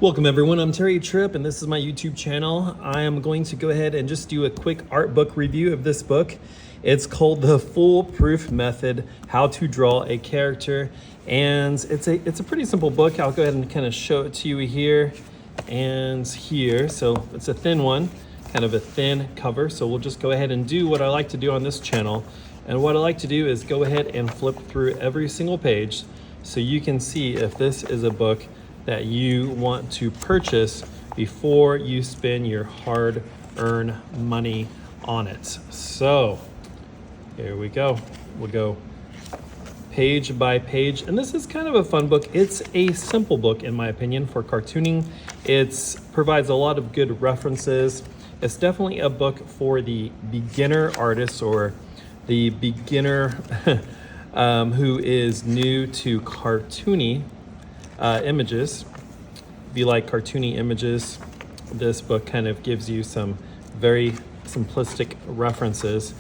Welcome everyone, I'm Terry Tripp and this is my YouTube channel. I am going to go ahead and just do a quick art book review of this book. It's called The Foolproof Method, How to Draw a Character. And it's a pretty simple book. I'll go ahead and kind of show it to you here and here. So it's a thin one, kind of a thin cover. So we'll just go ahead and do what I like to do on this channel. And what I like to do is go ahead and flip through every single page so you can see if this is a book that you want to purchase before you spend your hard-earned money on it. So here we go. We'll go page by page, and this is kind of a fun book. It's a simple book in my opinion for cartooning. It provides a lot of good references. It's definitely a book for the beginner artist or the beginner who is new to cartoony images. If you like cartoony images, this book kind of gives you some very simplistic references.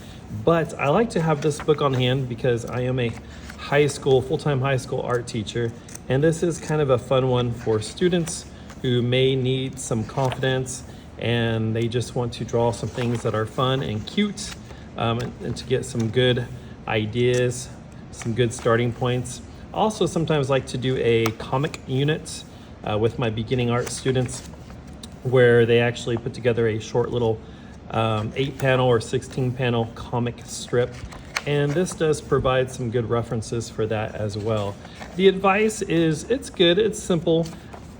But I like to have this book on hand because I am a full-time high school art teacher, and this is kind of a fun one for students who may need some confidence and they just want to draw some things that are fun and cute, and to get some good ideas, some good starting points. Also sometimes like to do a comic unit with my beginning art students where they actually put together a short little 8-panel or 16-panel comic strip, and this does provide some good references for that as well. The advice is it's good, it's simple,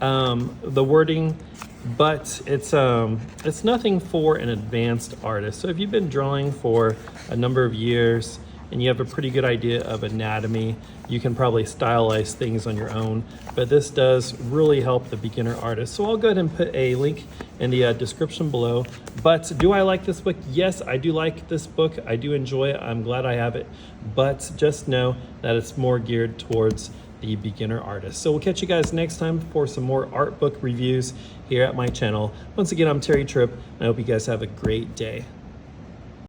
the wording, but it's nothing for an advanced artist. So if you've been drawing for a number of years and you have a pretty good idea of anatomy, you can probably stylize things on your own, but this does really help the beginner artist. So I'll go ahead and put a link in the description below. But do I like this book? Yes, I do like this book. I do enjoy it. I'm glad I have it, but just know that it's more geared towards the beginner artist. So we'll catch you guys next time for some more art book reviews here at my channel. Once again, I'm Terry Tripp, and I hope you guys have a great day.